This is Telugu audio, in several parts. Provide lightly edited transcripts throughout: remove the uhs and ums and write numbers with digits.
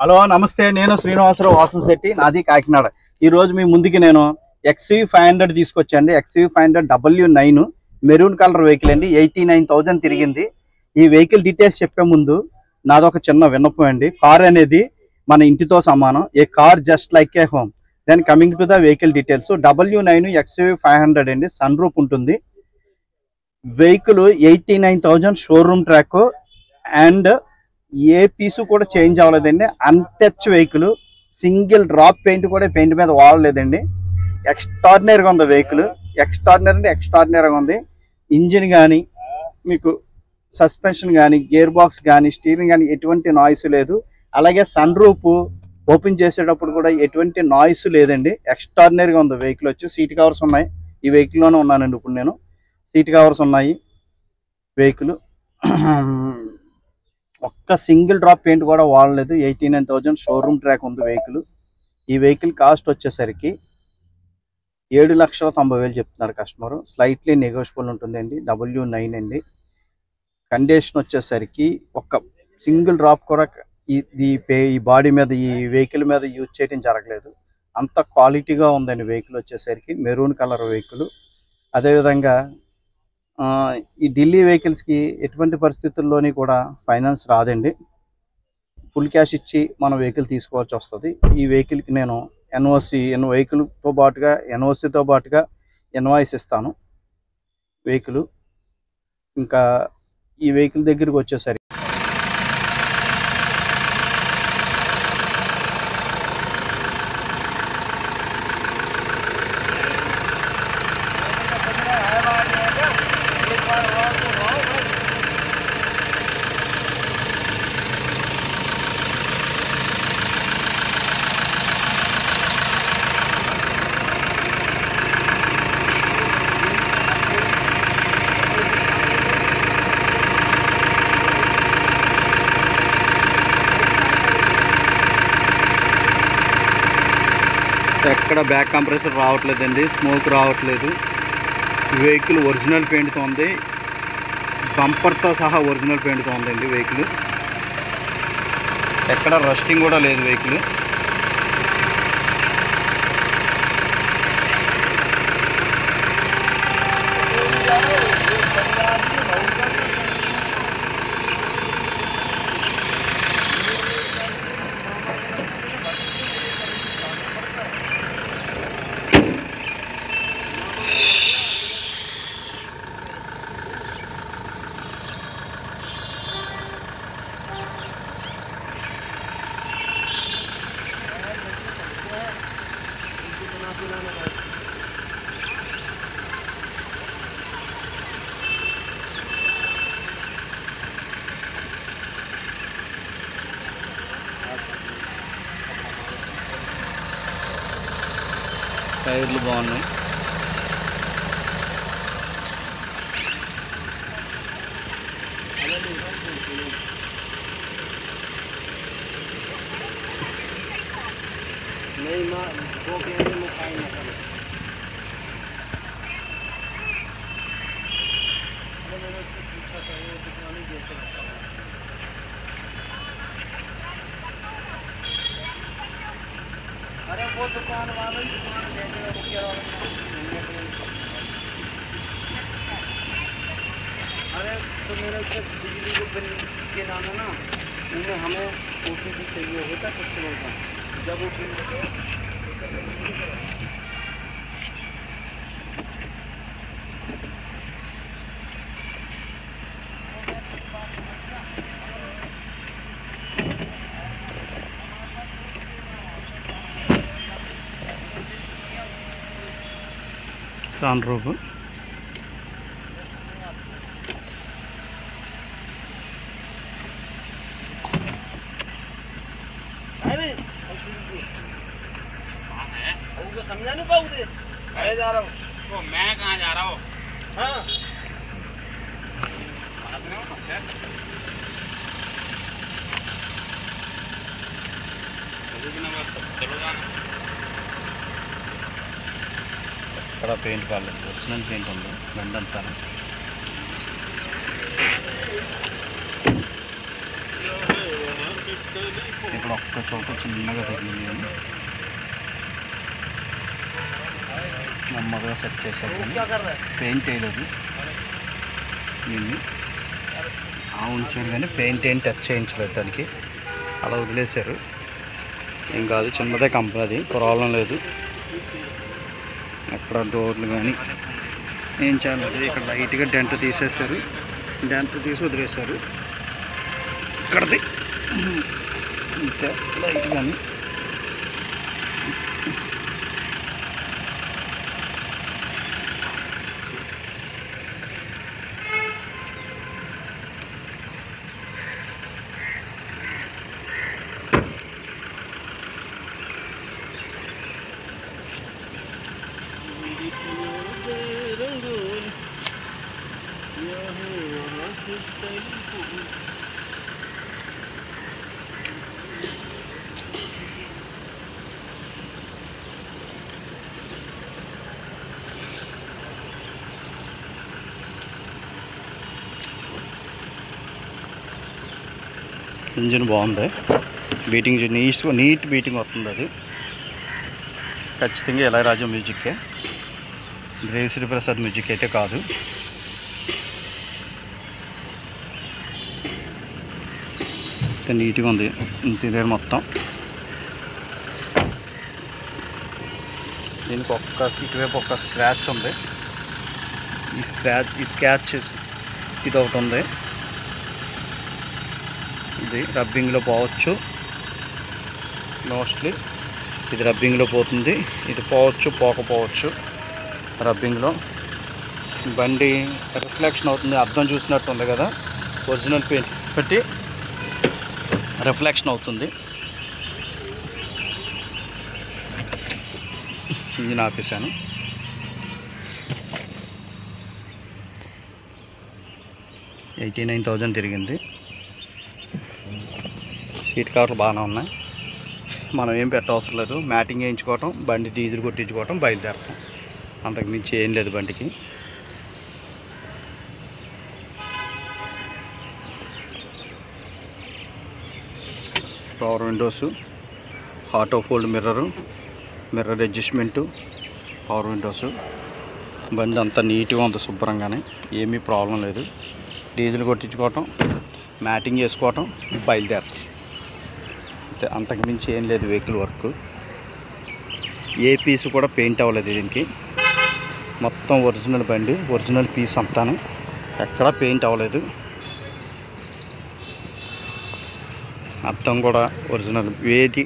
హలో నమస్తే, నేను శ్రీనివాసరావు వాసంశెట్టి, నాది కాకినాడ. ఈరోజు మీ ముందుకి నేను XUV 500 తీసుకొచ్చాండి. XUV 500 W9 maroon colour vehicle అండి. 89,000 తిరిగింది. ఈ వెహికల్ డీటెయిల్స్ చెప్పే ముందు నాదొక చిన్న విన్నపం అండి. కార్ అనేది మన ఇంటితో సమానం. A car just like a home. Then coming to the vehicle details. W9 XUV 500 అండి. సన్ రూఫ్ ఉంటుంది. Vehicle 89,000 showroom track and a piece కూడా చేంజ్ అవ్వలేదండి. Untouch vehicle, single drop paint కూడా పెయింట్ మీద వాడలేదండి. ఎక్స్ట్రాడినరీగా ఉంది వెహికల్. ఎక్స్ట్రాడినరీగా ఉంది. ఇంజిన్ కానీ, మీకు సస్పెన్షన్ కానీ, గేర్ బాక్స్ కానీ, స్టీరింగ్ కానీ ఎటువంటి నాయిస్ లేదు. అలాగే సన్ రూఫ్ ఓపెన్ చేసేటప్పుడు కూడా ఎటువంటి నాయిస్ లేదండి. ఎక్స్ట్రాడినరీగా ఉంది వెహికల్. వచ్చి సీట్ కవర్స్ ఉన్నాయి. ఈ వెహికల్లోనే ఉన్నానండి ఇప్పుడు నేను. సీట్ కవర్స్ ఉన్నాయి. వెహికల్ ఒక్క సింగిల్ డ్రాప్ పెయింట్ కూడా వాడలేదు. 89,000 షోరూమ్ ట్రాక్ ఉంది వెహికల్. ఈ వెహికల్ కాస్ట్ వచ్చేసరికి 7,90,000 చెప్తున్నారు కస్టమర్. స్లైట్లీ నెగోషియబుల్ ఉంటుందండి. W9 అండి. కండిషన్ వచ్చేసరికి ఒక్క సింగిల్ డ్రాప్ కూడా ఈ బాడీ మీద, ఈ వెహికల్ మీద యూజ్ చేయడం జరగలేదు. అంత క్వాలిటీగా ఉందండి వెహికల్. వచ్చేసరికి మెరూన్ కలర్ వెహికల్. అదేవిధంగా ఈ ఢిల్లీ వెహికల్స్కి ఎటువంటి పరిస్థితుల్లోని కూడా ఫైనాన్స్ రాదండి. ఫుల్ క్యాష్ ఇచ్చి మనం వెహికల్ తీసుకోవాల్సి వస్తుంది. ఈ వెహికల్కి నేను వెహికల్తో పాటుగా ఎన్ఓసితో పాటుగా ఇన్వాయిస్ ఇస్తాను వెహికల్. ఇంకా ఈ వెహికల్ దగ్గరికి వచ్చేసరికి ఎక్కడ బ్యాక్ కంప్రెసర్ రావట్లేదండి, స్మోక్ రావట్లేదు. వెహికల్ ఒరిజినల్ పెయింట్తో ఉంది. బంపర్తో సహా ఒరిజినల్ పెయింట్తో ఉందండి వెహికల్. ఎక్కడ రస్టింగ్ కూడా లేదు వెహికల్. టైర్లు బాగున్నాయి. अरे वो दुकान वाला ही दुकान ले गया। अरे तो मेरा सब बिजली के बिल के नाम है ना, उनमें हमें OTP चाहिए होता कस्टमर का। जब वो बिल సన్ రూఫ్ समझा नहीं पाओगे। अरे जा रहा हूँ तो मैं कहाँ जा रहा हूँ। हाँ चलो जाना। ఇక్కడ పెయింట్ కాలేదు, ఒరిజినల్ పెయింట్ ఉంది బండంతా. ఇక్కడ ఒక్క చోట చిన్నగా తగిలింది, నెమ్మదిగా సెట్ చేశారు. పెయింట్ వేయలేదు, దీన్ని ఉంచారు కానీ పెయింట్ ఏం టచ్ చేయించలేదు దానికి, అలా వదిలేశారు. ఏం కాదు, చిన్నదే కంపెనీ, అది ప్రాబ్లం లేదు. ఎక్కడ డోర్లు కానీ ఏం చేయలేదు. ఇక్కడ లైట్గా డెంట్ తీసేశారు, డెంట్ తీసి వదిలేశారు. ఇక్కడది అంతే లైట్ కానీ. ఇంజిన్ బాగుంది, బీటింగ్ నీట్ బీటింగ్ వస్తుంది. అది ఖచ్చితంగా ఇళయరాజా మ్యూజిక్కే, దేవిశ్రీ ప్రసాద్ మ్యూజిక్ అయితే కాదు. నీట్గా ఉంది ఇంటీరియర్ మొత్తం. దీనికి ఇటువైపు ఒక స్క్రాచ్ ఉంది, ఈ స్క్రాచ్ ఇది ఒకటి ఉంది. ఇది రబ్బింగ్లో పోవచ్చు, మోస్ట్లీ ఇది రబ్బింగ్లో పోతుంది. ఇది పోకపోవచ్చు రబ్బింగ్లో. బండి రిఫ్లెక్షన్ అవుతుంది, అద్దం చూసినట్టు ఉంది కదా, ఒరిజినల్ పెయింట్ పెట్టి రిఫ్లెక్షన్ అవుతుంది. ఇంజిన్ ఆపేసాను. $89,000 తిరిగింది. సీట్ కవర్లు బాగానే ఉన్నాయి, మనం ఏం పెట్టవసరం లేదు. మ్యాటింగ్ వేయించుకోవటం, బండి డీజిల్ కొట్టించుకోవటం, బయలుదేరతాం. అంతకుమించి ఏం లేదు బండికి. Power windows, auto fold mirror adjustment, power windows. బండి అంతా నీట్గా ఉంది, శుభ్రంగానే, ఏమీ ప్రాబ్లం లేదు. డీజిల్ కొట్టించుకోవటం, మ్యాటింగ్ చేసుకోవటం, బయలుదేరటం. అంతకు మించి ఏం లేదు వెహికల్ వర్క్. ఏ పీస్ కూడా పెయింట్ అవ్వలేదు దీనికి, మొత్తం ఒరిజినల్ బండి, ఒరిజినల్ పీస్ అంతాను, ఎక్కడా పెయింట్ అవ్వలేదు. అద్దం కూడా ఒరిజినల్, ఏది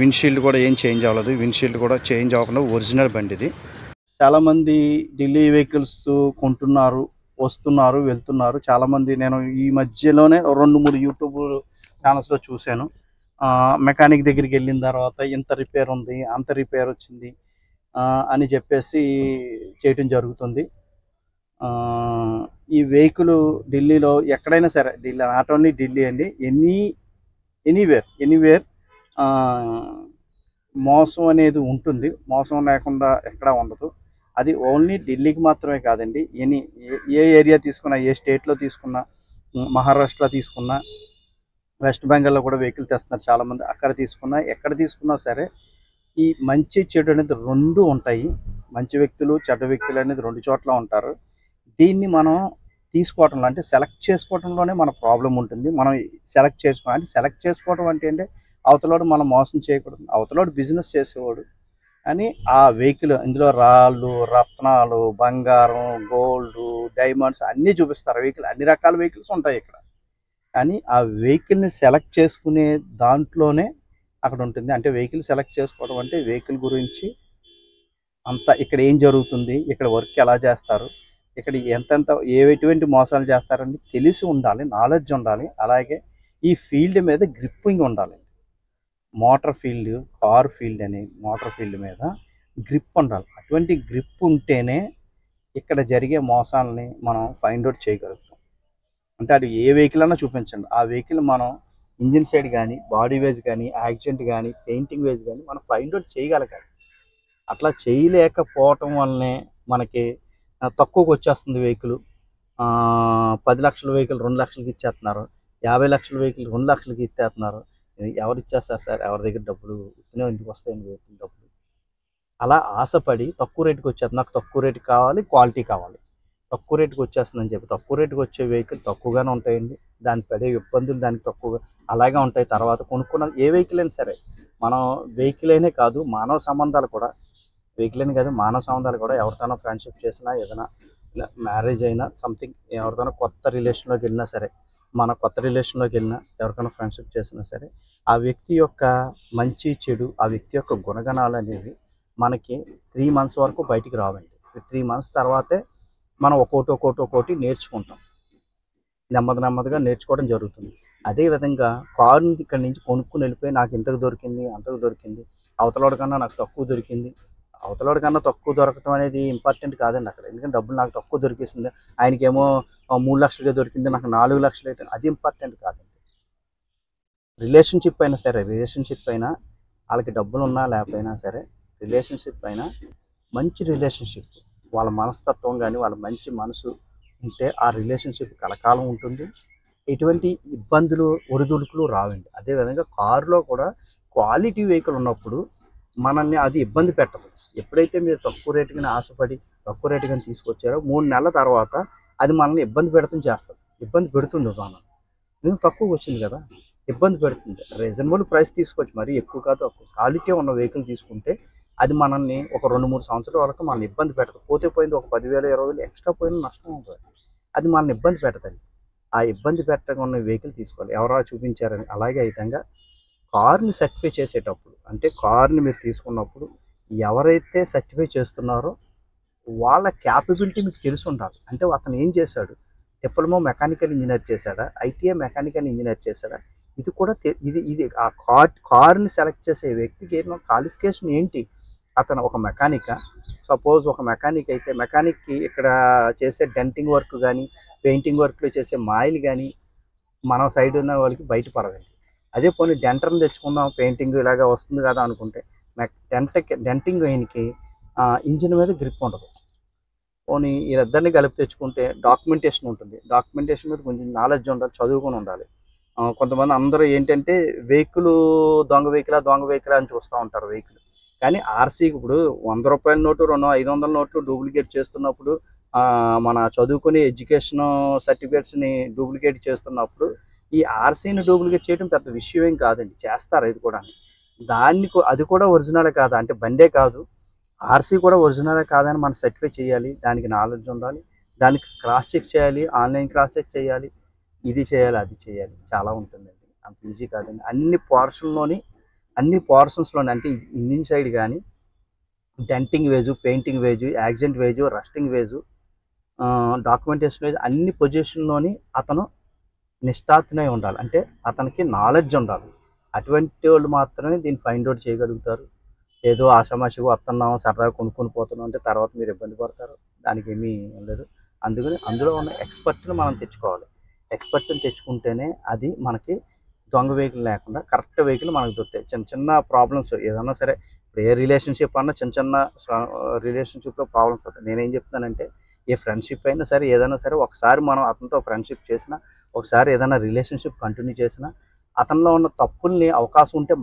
విండ్షీల్డ్ కూడా ఏం చేంజ్ అవ్వలేదు. విండ్షీల్డ్ కూడా చేంజ్ అవ్వకుండా ఒరిజినల్ బండి ఇది. చాలామంది ఢిల్లీ వెహికల్స్ కొంటున్నారు, వస్తున్నారు, వెళ్తున్నారు. చాలామంది నేను ఈ మధ్యలోనే 2-3 యూట్యూబ్ ఛానల్స్లో చూశాను. మెకానిక్ దగ్గరికి వెళ్ళిన తర్వాత ఇంత రిపేర్ ఉంది, అంత రిపేర్ వచ్చింది అని చెప్పేసి చేయటం జరుగుతుంది. ఈ వెహికల్ ఢిల్లీలో ఎక్కడైనా సరే, ఢిల్లీ నాట్ ఓన్లీ ఢిల్లీ అండి, ఎనీవేర్ మోసం అనేది ఉంటుంది. మోసం లేకుండా ఎక్కడా ఉండదు. అది ఓన్లీ ఢిల్లీకి మాత్రమే కాదండి, ఏ ఏరియా తీసుకున్నా, ఏ స్టేట్లో తీసుకున్నా, మహారాష్ట్ర తీసుకున్నా, వెస్ట్ బెంగాల్లో కూడా వెహికల్ తెస్తున్నారు చాలామంది. అక్కడ తీసుకున్నా, ఎక్కడ తీసుకున్నా సరే ఈ మంచి చెడు అనేది 2 ఉంటాయి. మంచి వ్యక్తులు, చెడ్డ వ్యక్తులు అనేది 2 చోట్ల ఉంటారు. దీన్ని మనం తీసుకోవటంలో, అంటే సెలెక్ట్ చేసుకోవడంలోనే మన ప్రాబ్లం ఉంటుంది. మనం సెలెక్ట్ చేసుకోవడం అంటే అవతలోడు మనం మోసం చేయకూడదు. అవతలోడు బిజినెస్ చేసేవాడు, అని ఆ వెహికల్, ఇందులో రాళ్ళు, రత్నాలు, బంగారం, గోల్డ్, డైమండ్స్ అన్నీ చూపిస్తారు. వెహికల్ అన్ని రకాల వెహికల్స్ ఉంటాయి ఇక్కడ. కానీ ఆ వెహికల్ని సెలెక్ట్ చేసుకునే దాంట్లోనే అక్కడ ఉంటుంది. అంటే వెహికల్ సెలెక్ట్ చేసుకోవడం అంటే వెహికల్ గురించి అంతా, ఇక్కడ ఏం జరుగుతుంది, ఇక్కడ వర్క్ ఎలా చేస్తారు, ఇక్కడ ఎటువంటి మోసాలు చేస్తారని తెలిసి ఉండాలి, నాలెడ్జ్ ఉండాలి. అలాగే ఈ ఫీల్డ్ మీద గ్రిప్పింగ్ ఉండాలి. మోటార్ ఫీల్డ్, కార్ ఫీల్డ్ అని మోటార్ ఫీల్డ్ మీద గ్రిప్ ఉండాలి. అటువంటి గ్రిప్ ఉంటేనే ఇక్కడ జరిగే మోసాలని మనం ఫైండ్ అవుట్ చేయగలుగుతాం. అంటే అది ఏ వెహికల్ అన్నా చూపించండి, ఆ వెహికల్ మనం ఇంజిన్ సైడ్ కానీ, బాడీ వైజ్ కానీ, యాక్సిడెంట్ కానీ, పెయింటింగ్ వైజ్ కానీ మనం ఫైండ్ అవుట్ చేయగలగాలి. అట్లా చేయలేకపోవటం వల్లనే మనకి తక్కువకి వచ్చేస్తుంది వెహికల్. 10 లక్షల వెహికల్ 2 లక్షలకి ఇచ్చేస్తున్నారు. 50 లక్షల వెహికల్ 2 లక్షలకి ఇచ్చేస్తున్నారు. ఎవరు ఇచ్చేస్తారు సార్? ఎవరి దగ్గర డబ్బులు ఇచ్చినా ఎందుకు వస్తాయండి వెహికల్ డబ్బులు? అలా ఆశపడి తక్కువ రేటుకి వచ్చేది, నాకు తక్కువ రేటుకి కావాలి, క్వాలిటీ కావాలి, తక్కువ రేటుకి వచ్చేస్తుందని చెప్పి తక్కువ రేటుకి వచ్చే వెహికల్ తక్కువగానే ఉంటాయండి. దాని పడే ఇబ్బందులు దానికి తక్కువగా అలాగే ఉంటాయి. తర్వాత కొనుక్కున్న ఏ వెహికల్ అయినా సరే, మనం వెహికల్ అయినే కాదు మానవ సంబంధాలు కూడా, వెహికల్ అని కాదు మానవ సంబంధాలు కూడా, ఎవరితోనో ఫ్రెండ్షిప్ చేసినా, ఏదైనా మ్యారేజ్ అయినా సంథింగ్, ఎవరితోనో కొత్త రిలేషన్లోకి వెళ్ళినా సరే, మన కొత్త రిలేషన్లోకి వెళ్ళినా, ఎవరికైనా ఫ్రెండ్షిప్ చేసినా సరే, ఆ వ్యక్తి యొక్క మంచి చెడు, ఆ వ్యక్తి యొక్క గుణగణాలు అనేవి మనకి 3 మంత్స్ వరకు బయటికి రావండి. 3 మంత్స్ తర్వాతే మనం ఒక్కోటి నేర్చుకుంటాం. నెమ్మదిగా నేర్చుకోవడం జరుగుతుంది. అదేవిధంగా కారుని ఇక్కడి నుంచి కొనుక్కుని వెళ్ళిపోయి నాకు ఇంతకు దొరికింది, అంతకు దొరికింది, అవతలోడి కన్నా నాకు తక్కువ దొరికింది, అవతలోడి కన్నా తక్కువ దొరకటం అనేది ఇంపార్టెంట్ కాదండి అక్కడ. ఎందుకంటే డబ్బులు నాకు తక్కువ దొరికేసింది, ఆయనకేమో 3 లక్షలుగా దొరికింది, నాకు 4 లక్షలు అయితే అది ఇంపార్టెంట్ కాదండి. రిలేషన్షిప్ అయినా సరే, రిలేషన్షిప్ అయినా వాళ్ళకి డబ్బులు ఉన్నా లేకపోయినా సరే, రిలేషన్షిప్ అయినా మంచి రిలేషన్షిప్, వాళ్ళ మనస్తత్వం కానీ వాళ్ళ మంచి మనసు ఉంటే ఆ రిలేషన్షిప్ కలకాలం ఉంటుంది. ఎటువంటి ఇబ్బందులు ఒడిదుడుకులు రావండి. అదేవిధంగా కారులో కూడా క్వాలిటీ వెహికల్ ఉన్నప్పుడు మనల్ని అది ఇబ్బంది పెట్టదు. ఎప్పుడైతే మీరు తక్కువ రేటుకి ఆశపడి తక్కువ రేటుగా తీసుకొచ్చారో 3 నెలల తర్వాత అది మనల్ని ఇబ్బంది పెడుతుంది మనం. నేను తక్కువకి వచ్చింది కదా, ఇబ్బంది పెడుతుంది. రీజనబుల్ ప్రైస్ తీసుకోవచ్చు, మరీ ఎక్కువ కాదు తక్కువ. క్వాలిటీ ఉన్న వెహికల్ తీసుకుంటే అది మనల్ని ఒక 2-3 సంవత్సరాల వరకు మనల్ని ఇబ్బంది పెట్టదు. పోతే పోయింది ఒక 10,000 20,000 ఎక్స్ట్రా పోయిన నష్టం ఉంటుంది, అది మనల్ని ఇబ్బంది పెట్టదండి. ఆ ఇబ్బంది పెట్టకుండా వెహికల్ తీసుకోవాలి, ఎవరో చూపించారని. అలాగే విధంగా కార్ని సర్టిఫై చేసేటప్పుడు, అంటే కార్ని మీరు తీసుకున్నప్పుడు ఎవరైతే సర్టిఫై చేస్తున్నారో వాళ్ళ క్యాపబిలిటీ మీకు తెలిసి ఉండాలి. అంటే అతను ఏం చేశాడు, డిప్లొమా మెకానికల్ ఇంజనీర్ చేశాడా, ఐటీఐ మెకానికల్ ఇంజనీర్ చేశాడా, ఇది కూడా ఇది ఆ కార్ని సెలెక్ట్ చేసే వ్యక్తికి క్వాలిఫికేషన్ ఏంటి. అతను ఒక మెకానికా, సపోజ్ ఒక మెకానిక్ అయితే మెకానిక్కి ఇక్కడ చేసే డెంటింగ్ వర్క్ కానీ పెయింటింగ్ వర్క్లో చేసే మాయిల్ కానీ మన సైడ్ ఉన్న వాళ్ళకి బయటపడదండి. అదే పోనీ డెంటర్ని తెచ్చుకుందాం, పెయింటింగ్ ఇలాగా వస్తుంది కదా అనుకుంటే డెంటింగ్ ఆయనకి ఇంజిన్ మీద గ్రిప్ ఉండదు. పోనీ వీళ్ళిద్దరిని కలిపి తెచ్చుకుంటే డాక్యుమెంటేషన్ ఉంటుంది, డాక్యుమెంటేషన్ మీద కొంచెం నాలెడ్జ్ ఉండాలి, చదువుకొని ఉండాలి. కొంతమంది అందరూ ఏంటంటే దొంగ వెహికల్ అని చూస్తూ ఉంటారు వెహికల్. కానీ ఆర్సీకి ఇప్పుడు 100 రూపాయల నోటు 500 నోట్లు డూప్లికేట్ చేస్తున్నప్పుడు, మన చదువుకునే ఎడ్యుకేషన్ సర్టిఫికేట్స్ని డూప్లికేట్ చేస్తున్నప్పుడు ఈ ఆర్సీని డూప్లికేట్ చేయడం పెద్ద విషయం ఏం కాదండి, చేస్తారు అది కూడా. అది కూడా ఒరిజినలే కాదా అంటే బండే కాదు, ఆర్సీ కూడా ఒరిజినలే కాదని మనం సర్టిఫై చేయాలి, దానికి నాలెడ్జ్ ఉండాలి, దానికి క్రాస్ చెక్ చేయాలి, ఆన్లైన్ క్రాస్ చెక్ చేయాలి, ఇది చేయాలి అది చేయాలి, చాలా ఉంటుందండి, అంత ఈజీ కాదండి. అన్ని పోర్షన్స్లోని అంటే ఇంజిన్ సైడ్ కానీ denting wise, painting wise, accident wise, rusting wise, documentation wise, అన్ని పొజిషన్లోని అతను నిష్ఠాతునై ఉండాలి, అంటే అతనికి నాలెడ్జ్ ఉండాలి. అటువంటి వాళ్ళు మాత్రమే దీన్ని ఫైండ్ అవుట్ చేయగలుగుతారు. ఏదో ఆషామాషిగా వస్తున్నాం సరదాగా కొనుక్కొని పోతున్నాం అంటే తర్వాత మీరు ఇబ్బంది పడతారు, దానికి ఏమీ లేదు. అందుకని అందులో ఉన్న ఎక్స్పర్ట్స్ని మనం తెచ్చుకోవాలి. ఎక్స్పర్ట్ని తెచ్చుకుంటేనే అది మనకి దొంగ వెహికల్ లేకుండా కరెక్ట్ వెహికల్ మనకు దొరుకుతాయి. చిన్న ప్రాబ్లమ్స్ ఏదన్నా సరే, ఏ రిలేషన్షిప్ అన్నా చిన్న రిలేషన్షిప్లో ప్రాబ్లమ్స్ అవుతాయి. నేనేం చెప్తానంటే ఏ ఫ్రెండ్షిప్ అయినా సరే, ఏదైనా సరే, ఒకసారి మనం అతనితో ఫ్రెండ్షిప్ చేసినా, ఒకసారి ఏదైనా రిలేషన్షిప్ కంటిన్యూ చేసినా అతనిలో ఉన్న తప్పుల్ని అవకాశం ఉంటే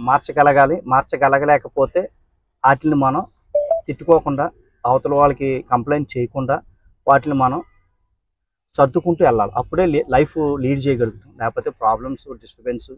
మార్చగలగలేకపోతే వాటిని మనం తిట్టుకోకుండా, అవతల వాళ్ళకి కంప్లైంట్ చేయకుండా వాటిని మనం సర్దుకుంటూ వెళ్ళాలి. అప్పుడే లైఫ్ లీడ్ చేయగలుగుతాం. లేకపోతే ప్రాబ్లమ్స్, డిస్టర్బెన్స్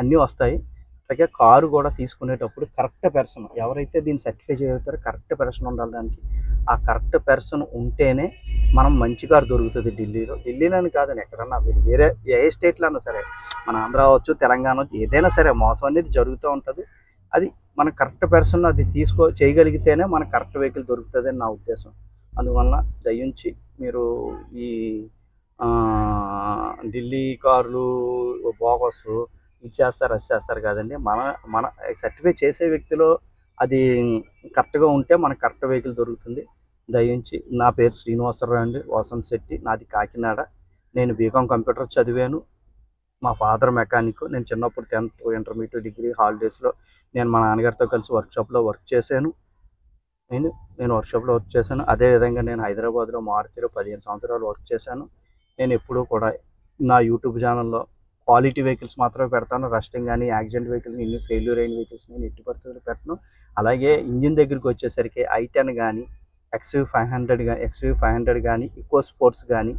అన్నీ వస్తాయి. అలాగే కారు కూడా తీసుకునేటప్పుడు కరెక్ట్ పర్సన్, ఎవరైతే దీన్ని సర్టిఫై చేయగలుగుతారో కరెక్ట్ పర్సన్ ఉండాలి దానికి. ఆ కరెక్ట్ పర్సన్ ఉంటేనే మనం మంచి కారు దొరుకుతుంది ఢిల్లీలోని కాదని ఎక్కడన్నా మీరు వేరే ఏ స్టేట్లో అన్నా సరే, మన ఆంధ్ర అవ్వచ్చు, తెలంగాణ అవ్వచ్చు, ఏదైనా సరే మోసం అనేది జరుగుతూ ఉంటుంది. అది మన కరెక్ట్ పర్సన్ అది చేయగలిగితేనే మనకు కరెక్ట్ వెహికల్ దొరుకుతుంది అని నా ఉద్దేశం. అందువలన దయించి మీరు ఈ ఢిల్లీ కార్లు బోగస్ ఇచ్చేస్తారు అది చేస్తారు కాదండి, మన సర్టిఫై చేసే వ్యక్తిలో అది కరెక్ట్గా ఉంటే మనకు కరెక్ట్ వెహికల్ దొరుకుతుంది. దయించి నా పేరు శ్రీనివాసరావు అండి, వాసంశెట్టి, నాది కాకినాడ. నేను బీకామ్ కంప్యూటర్ చదివాను. మా ఫాదర్ మెకానిక్. నేను చిన్నప్పుడు 10th ఇంటర్మీడియట్ డిగ్రీ హాలిడేస్లో నేను మా నాన్నగారితో కలిసి వర్క్షాప్లో వర్క్ చేశాను. నేను వర్క్షాప్లో వర్క్ చేశాను. అదేవిధంగా నేను హైదరాబాద్లో మారుతిలో 15 సంవత్సరాలు వర్క్ చేశాను. నేను ఎప్పుడూ కూడా నా యూట్యూబ్ ఛానల్లో క్వాలిటీ వెహికల్స్ మాత్రమే పెడతాను. రస్టింగ్ కానీ యాక్సిడెంట్ వెహికల్స్, ఇన్ని ఫెయిల్యూర్ అయిన వెహికల్స్ నేను ఎట్టి పరిస్థితుల్లో పెట్టను. అలాగే ఇంజిన్ దగ్గరికి వచ్చేసరికి i10 కానీ, XUV500 కానీ, ఈకో స్పోర్ట్స్ కానీ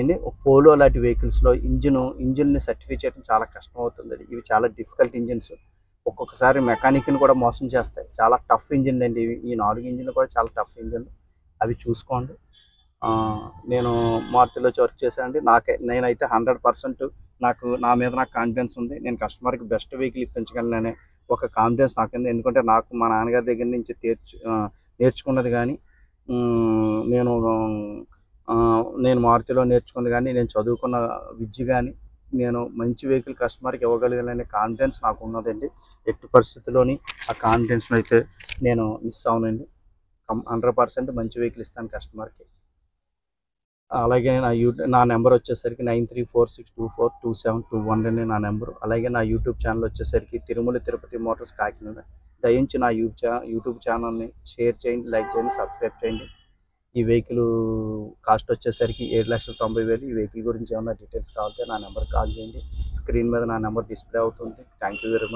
అండి, పోలో లాంటి వెహికల్స్లో ఇంజిన్ని సర్టిఫై చేయడం చాలా కష్టం అవుతుంది. ఇవి చాలా డిఫికల్ట్ ఇంజిన్స్. ఒక్కొక్కసారి మెకానిక్ని కూడా మోసం చేస్తాయి. చాలా టఫ్ ఇంజిన్ అండి ఇవి. ఈ 4 ఇంజిన్లు కూడా చాలా టఫ్ ఇంజిన్. అవి చూసుకోండి. నేను మారుతిలో వర్క్ చేశానండి. నేనైతే 100% నా మీద నాకు కాన్ఫిడెన్స్ ఉంది. నేను కస్టమర్కి బెస్ట్ వెహికల్ ఇప్పించగలననే ఒక కాన్ఫిడెన్స్ నాకుంది. ఎందుకంటే నాకు మా నాన్నగారి దగ్గర నుంచి నేర్చుకున్నది కానీ, నేను మారుతిలో నేర్చుకుంది కానీ, నేను చదువుకున్న విద్య కానీ, నేను మంచి వెహికల్ కస్టమర్కి ఇవ్వగలిగాననే కాన్ఫిడెన్స్ నాకు ఉన్నదండి. ఎట్టి పరిస్థితుల్లోని ఆ కాన్ఫిడెన్స్లో అయితే నేను మిస్ అవునండి. 100% మంచి వెహికల్ ఇస్తాను కస్టమర్కి. అలాగే నా నెంబర్ వచ్చేసరికి 9346242721 అండి నా నెంబరు. అలాగే నా యూట్యూబ్ ఛానల్ వచ్చేసరికి తిరుమల తిరుపతి మోటార్స్ కాకినాడ. దయించి నా యూట్యూబ్ ఛానల్ని షేర్ చేయండి, లైక్ చేయండి, సబ్స్క్రైబ్ చేయండి. ఈ వెహికల్ కాస్ట్ వచ్చేసరికి 7,90,000. ఈ వెహికల్ గురించి ఏమైనా డీటెయిల్స్ కావాలంటే నా నెంబర్ కాల్ చేయండి. స్క్రీన్ మీద నా నెంబర్ డిస్ప్లే అవుతుంది. Thank you very much.